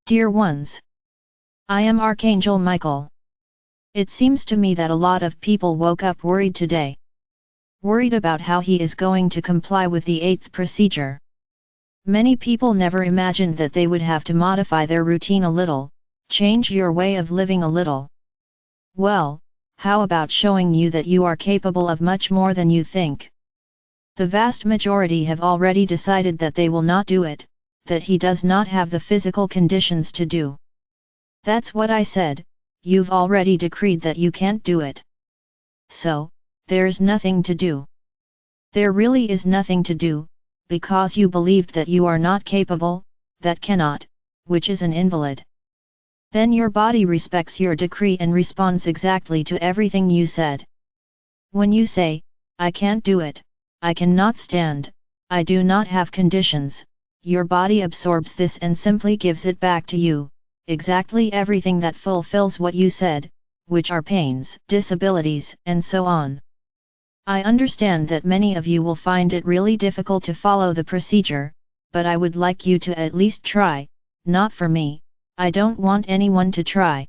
Dear ones, I am Archangel Michael. It seems to me that a lot of people woke up worried today. Worried about how he is going to comply with the 8th procedure. Many people never imagined that they would have to modify their routine a little, change your way of living a little. Well, how about showing you that you are capable of much more than you think? The vast majority have already decided that they will not do it, that he does not have the physical conditions to do. That's what I said, you've already decreed that you can't do it. So, there's nothing to do. There really is nothing to do, because you believed that you are not capable, that cannot, which is an invalid. Then your body respects your decree and responds exactly to everything you said. When you say, I can't do it, I cannot stand, I do not have conditions, your body absorbs this and simply gives it back to you, exactly everything that fulfills what you said, which are pains, disabilities, and so on. I understand that many of you will find it really difficult to follow the procedure, but I would like you to at least try, not for me, I don't want anyone to try.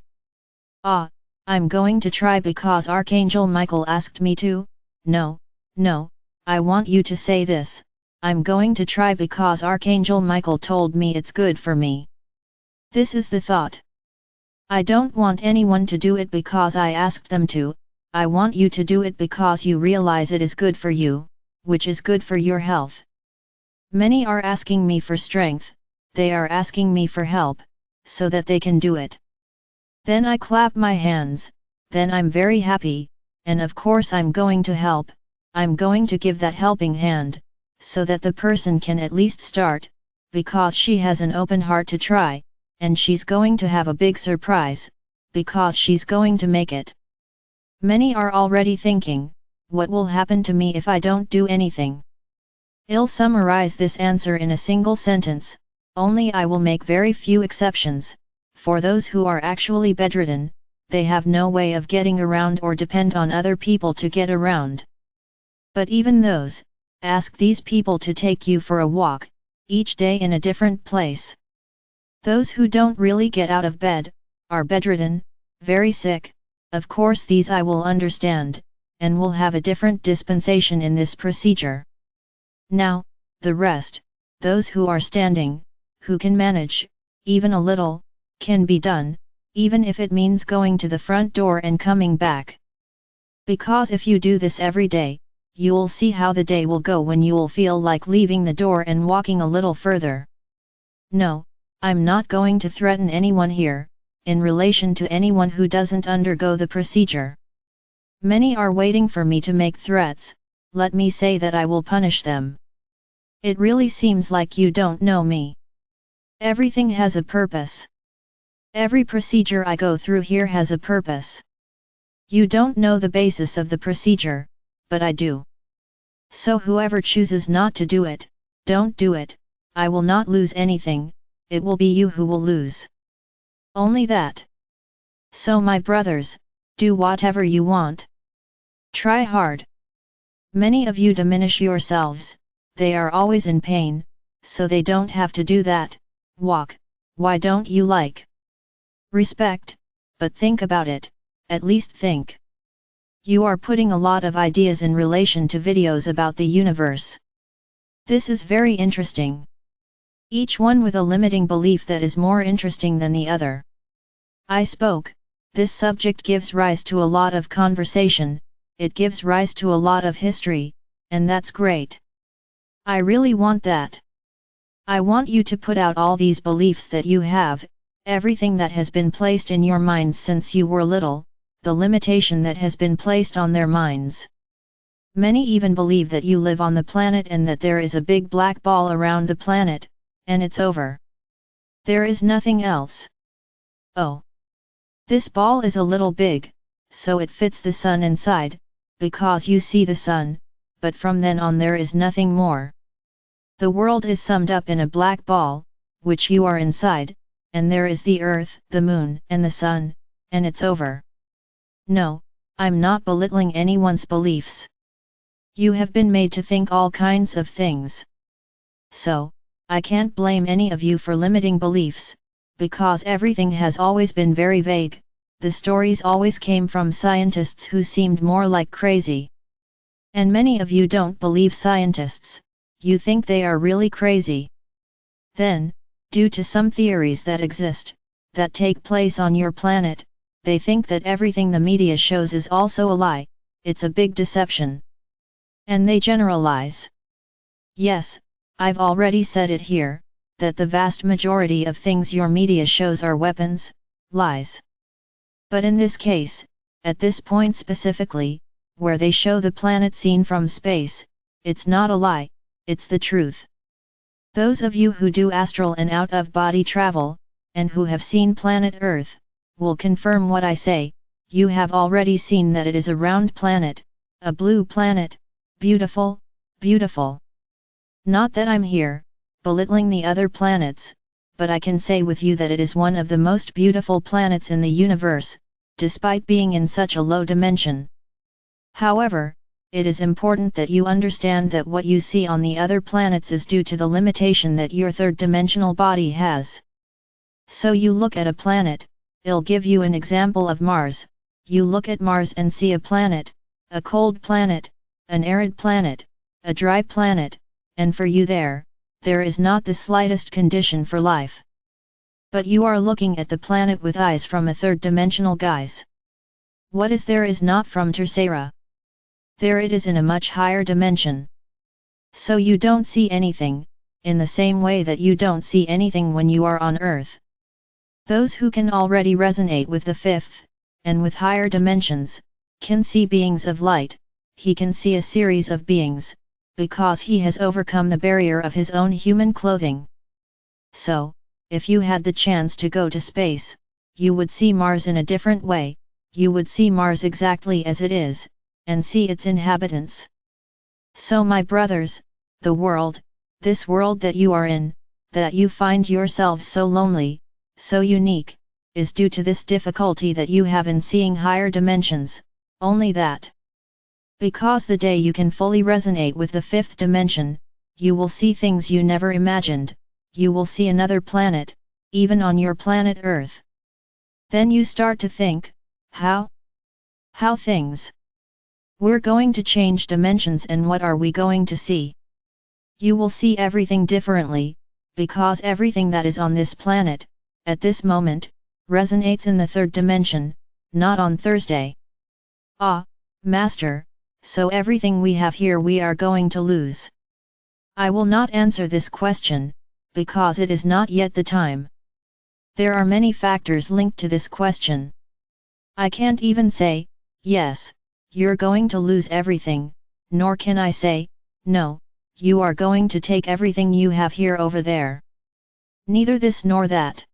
I'm going to try because Archangel Michael asked me to? No, I want you to say this, I'm going to try because Archangel Michael told me it's good for me. This is the thought. I don't want anyone to do it because I asked them to, I want you to do it because you realize it is good for you, which is good for your health. Many are asking me for strength, they are asking me for help, so that they can do it. Then I clap my hands, then I'm very happy, and of course I'm going to help, I'm going to give that helping hand, so that the person can at least start, because she has an open heart to try, and she's going to have a big surprise, because she's going to make it. Many are already thinking, what will happen to me if I don't do anything? I'll summarize this answer in a single sentence, only I will make very few exceptions. For those who are actually bedridden, they have no way of getting around or depend on other people to get around. But even those, ask these people to take you for a walk, each day in a different place. Those who don't really get out of bed, are bedridden, very sick, of course these I will understand, and will have a different dispensation in this procedure. Now, the rest, those who are standing, who can manage, even a little, can be done, even if it means going to the front door and coming back. Because if you do this every day, you'll see how the day will go when you'll feel like leaving the door and walking a little further. No, I'm not going to threaten anyone here, in relation to anyone who doesn't undergo the procedure. Many are waiting for me to make threats, let me say that I will punish them. It really seems like you don't know me. Everything has a purpose. Every procedure I go through here has a purpose. You don't know the basis of the procedure, but I do. So whoever chooses not to do it, don't do it, I will not lose anything, it will be you who will lose. Only that. So my brothers, do whatever you want. Try hard. Many of you diminish yourselves, they are always in pain, so they don't have to do that, walk, why don't you like? Respect, but think about it, at least think. You are putting a lot of ideas in relation to videos about the universe. This is very interesting. Each one with a limiting belief that is more interesting than the other. I spoke, this subject gives rise to a lot of conversation, it gives rise to a lot of history, and that's great. I really want that. I want you to put out all these beliefs that you have, everything that has been placed in your minds since you were little, the limitation that has been placed on their minds. Many even believe that you live on the planet and that there is a big black ball around the planet, and it's over. There is nothing else. Oh. This ball is a little big, so it fits the sun inside, because you see the sun, but from then on there is nothing more. The world is summed up in a black ball, which you are inside, and there is the earth, the moon, and the sun, and it's over. No, I'm not belittling anyone's beliefs. You have been made to think all kinds of things. So, I can't blame any of you for limiting beliefs, because everything has always been very vague. The stories always came from scientists who seemed more like crazy. And many of you don't believe scientists, you think they are really crazy. Then, due to some theories that exist, that take place on your planet, they think that everything the media shows is also a lie, it's a big deception. And they generalize. Yes, I've already said it here, that the vast majority of things your media shows are weapons, lies. But in this case, at this point specifically, where they show the planet seen from space, it's not a lie, it's the truth. Those of you who do astral and out-of-body travel, and who have seen planet Earth, will confirm what I say. You have already seen that it is a round planet, a blue planet, beautiful, beautiful. Not that I'm here, belittling the other planets, but I can say with you that it is one of the most beautiful planets in the universe, despite being in such a low dimension. However, it is important that you understand that what you see on the other planets is due to the limitation that your third-dimensional body has. So you look at a planet, I'll give you an example of Mars. You look at Mars and see a planet, a cold planet, an arid planet, a dry planet, and for you there is not the slightest condition for life. But you are looking at the planet with eyes from a third-dimensional guise. What is there is not from Tercera. There it is in a much higher dimension. So you don't see anything, in the same way that you don't see anything when you are on Earth. Those who can already resonate with the fifth, and with higher dimensions, can see beings of light. He can see a series of beings, because he has overcome the barrier of his own human clothing. So, if you had the chance to go to space, you would see Mars in a different way, you would see Mars exactly as it is, and see its inhabitants. So my brothers, the world, this world that you are in, that you find yourselves so lonely, so unique, is due to this difficulty that you have in seeing higher dimensions, only that. Because the day you can fully resonate with the fifth dimension, you will see things you never imagined, you will see another planet, even on your planet Earth. Then you start to think, how? How things? We're going to change dimensions, and what are we going to see? You will see everything differently, because everything that is on this planet, at this moment, resonates in the third dimension, not on Thursday. Ah, Master, so everything we have here we are going to lose. I will not answer this question, because it is not yet the time. There are many factors linked to this question. I can't even say, yes, you're going to lose everything, nor can I say, no, you are going to take everything you have here over there. Neither this nor that.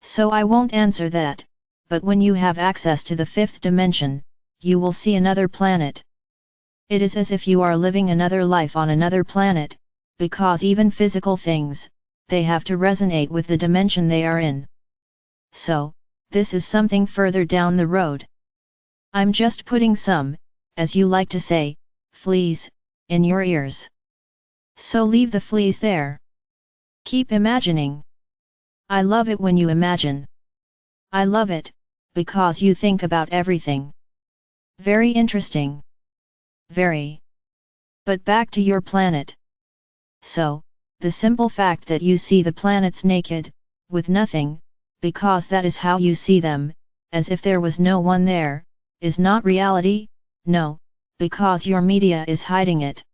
So I won't answer that, but when you have access to the fifth dimension, you will see another planet. It is as if you are living another life on another planet, because even physical things, they have to resonate with the dimension they are in. So, this is something further down the road. I'm just putting some, as you like to say, fleas, in your ears. So leave the fleas there. Keep imagining. I love it when you imagine. I love it, because you think about everything. Very interesting. Very. But back to your planet. So, the simple fact that you see the planets naked, with nothing, because that is how you see them, as if there was no one there, is not reality, no, because your media is hiding it.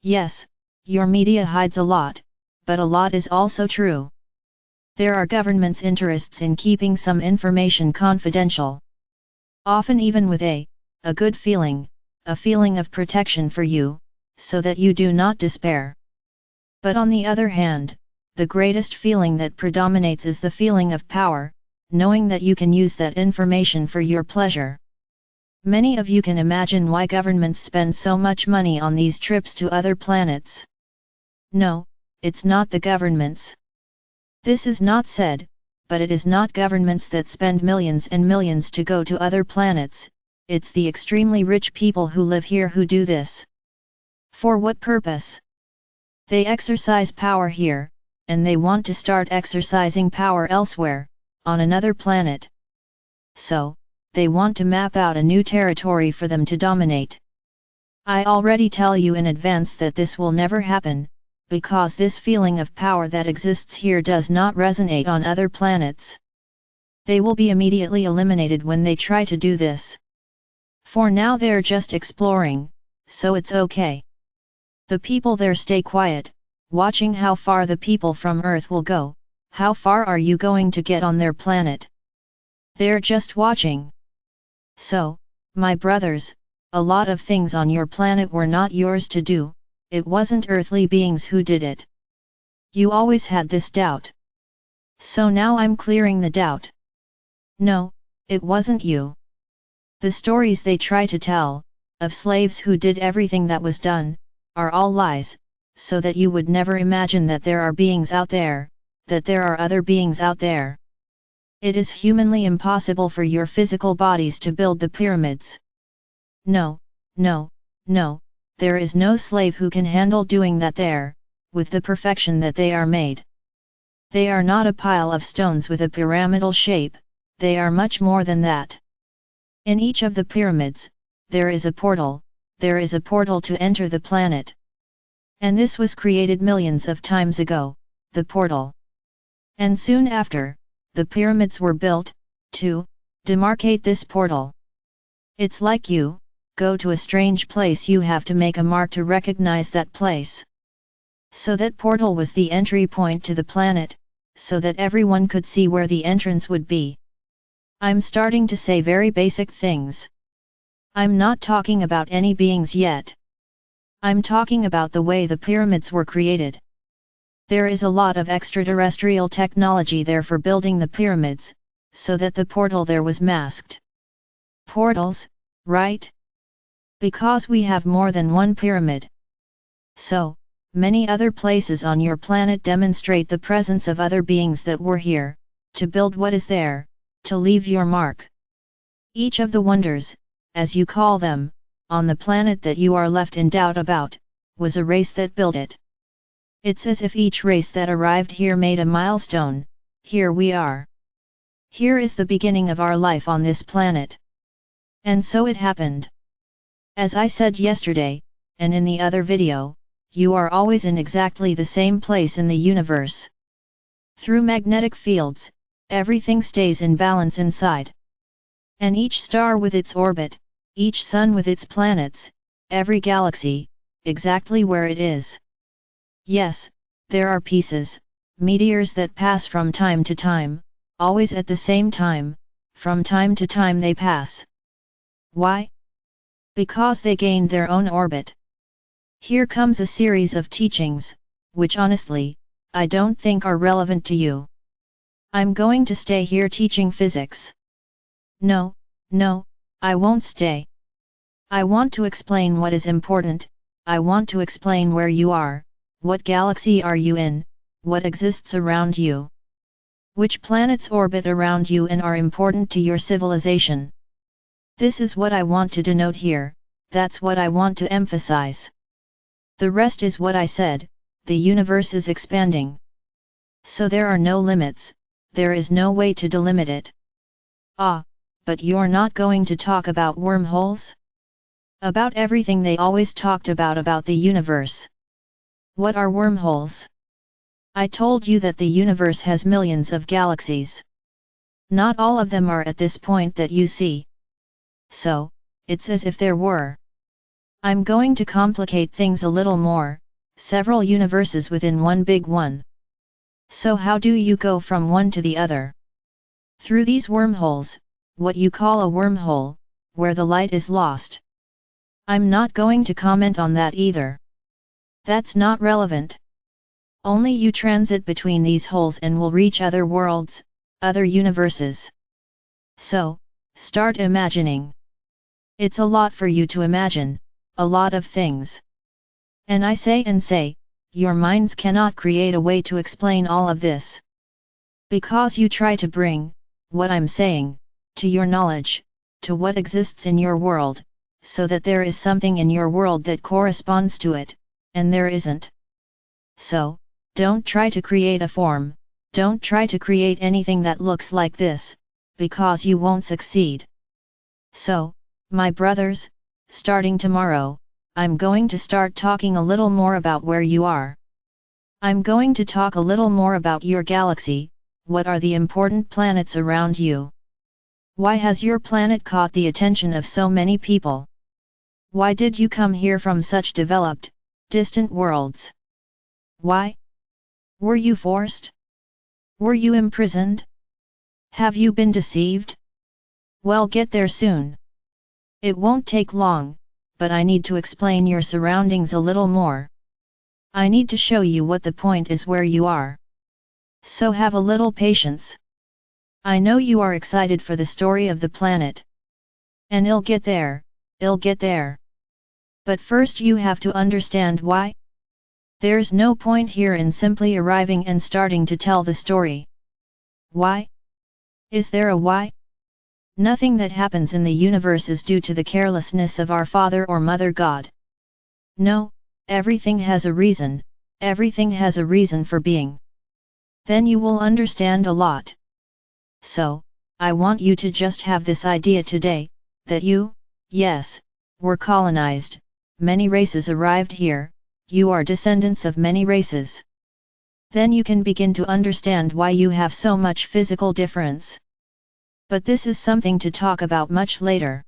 Yes, your media hides a lot, but a lot is also true. There are governments' interests in keeping some information confidential. Often even with a good feeling, a feeling of protection for you, so that you do not despair. But on the other hand, the greatest feeling that predominates is the feeling of power, knowing that you can use that information for your pleasure. Many of you can imagine why governments spend so much money on these trips to other planets. No, it's not the governments. This is not said, but it is not governments that spend millions and millions to go to other planets, it's the extremely rich people who live here who do this. For what purpose? They exercise power here, and they want to start exercising power elsewhere, on another planet. So, they want to map out a new territory for them to dominate. I already tell you in advance that this will never happen, because this feeling of power that exists here does not resonate on other planets. They will be immediately eliminated when they try to do this. For now they're just exploring, so it's okay. The people there stay quiet, watching how far the people from Earth will go. How far are you going to get on their planet? They're just watching. So, my brothers, a lot of things on your planet were not yours to do, it wasn't earthly beings who did it. You always had this doubt. So now I'm clearing the doubt. No, it wasn't you. The stories they try to tell, of slaves who did everything that was done, are all lies, so that you would never imagine that there are beings out there, that there are other beings out there. It is humanly impossible for your physical bodies to build the pyramids. No, no, no, there is no slave who can handle doing that there, with the perfection that they are made. They are not a pile of stones with a pyramidal shape, they are much more than that. In each of the pyramids, there is a portal to enter the planet. And this was created millions of times ago, the portal. And soon after, the pyramids were built, to demarcate this portal. It's like you go to a strange place, you have to make a mark to recognize that place. So that portal was the entry point to the planet, so that everyone could see where the entrance would be. I'm starting to say very basic things. I'm not talking about any beings yet. I'm talking about the way the pyramids were created. There is a lot of extraterrestrial technology there for building the pyramids, so that the portal there was masked. Portals, right? Because we have more than one pyramid. So, many other places on your planet demonstrate the presence of other beings that were here, to build what is there, to leave your mark. Each of the wonders, as you call them, on the planet that you are left in doubt about, was a race that built it. It's as if each race that arrived here made a milestone. Here we are. Here is the beginning of our life on this planet. And so it happened. As I said yesterday, and in the other video, you are always in exactly the same place in the universe. Through magnetic fields, everything stays in balance inside. And each star with its orbit, each sun with its planets, every galaxy, exactly where it is. Yes, there are pieces, meteors that pass from time to time, always at the same time, from time to time they pass. Why? Because they gained their own orbit. Here comes a series of teachings, which honestly, I don't think are relevant to you. I'm going to stay here teaching physics. No, I won't stay. I want to explain what is important, I want to explain where you are, what galaxy are you in, what exists around you. Which planets orbit around you and are important to your civilization. This is what I want to denote here, that's what I want to emphasize. The rest is what I said, the universe is expanding. So there are no limits, there is no way to delimit it. Ah, but you're not going to talk about wormholes? About everything they always talked about the universe. What are wormholes? I told you that the universe has millions of galaxies. Not all of them are at this point that you see. So, it's as if there were. I'm going to complicate things a little more, several universes within one big one. So how do you go from one to the other? Through these wormholes, what you call a wormhole, where the light is lost. I'm not going to comment on that either. That's not relevant. Only you transit between these holes and will reach other worlds, other universes. So, start imagining. It's a lot for you to imagine, a lot of things. And I say, your minds cannot create a way to explain all of this. Because you try to bring, what I'm saying, to your knowledge, to what exists in your world, so that there is something in your world that corresponds to it, and there isn't. So, Don't try to create a form, don't try to create anything that looks like this, because you won't succeed. So, my brothers, starting tomorrow, I'm going to start talking a little more about where you are. I'm going to talk a little more about your galaxy. What are the important planets around you? Why has your planet caught the attention of so many people? Why did you come here from such developed, distant worlds? Why? Were you forced? Were you imprisoned? Have you been deceived? Well, get there soon. It won't take long, but I need to explain your surroundings a little more. I need to show you what the point is where you are. So have a little patience. I know you are excited for the story of the planet. And it'll get there, it'll get there. But first you have to understand why. There's no point here in simply arriving and starting to tell the story. Why? Is there a why? Nothing that happens in the universe is due to the carelessness of our Father or Mother God. No, everything has a reason, everything has a reason for being. Then you will understand a lot. So, I want you to just have this idea today, that you, yes, were colonized, many races arrived here, you are descendants of many races. Then you can begin to understand why you have so much physical difference. But this is something to talk about much later.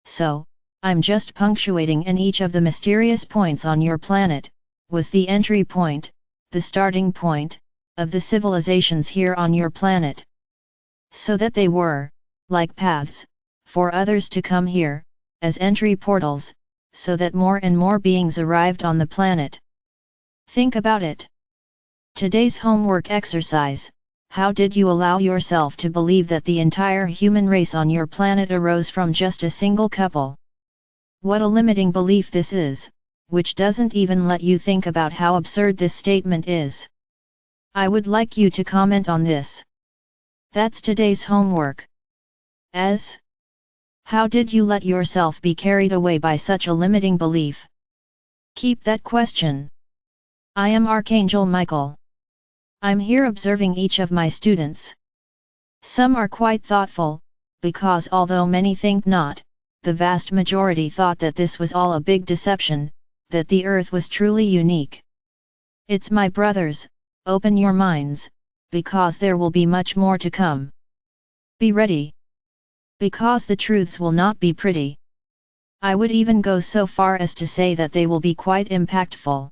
So, I'm just punctuating, and each of the mysterious points on your planet was the entry point, the starting point, of the civilizations here on your planet. So that they were, like paths, for others to come here, as entry portals, so that more and more beings arrived on the planet. Think about it. Today's homework exercise: how did you allow yourself to believe that the entire human race on your planet arose from just a single couple? What a limiting belief this is, which doesn't even let you think about how absurd this statement is. I would like you to comment on this. That's today's homework. How did you let yourself be carried away by such a limiting belief? Keep that question. I am Archangel Michael. I'm here observing each of my students. Some are quite thoughtful, because although many think not, the vast majority thought that this was all a big deception, that the earth was truly unique. It's my brothers, open your minds, because there will be much more to come. Be ready. Because the truths will not be pretty. I would even go so far as to say that they will be quite impactful.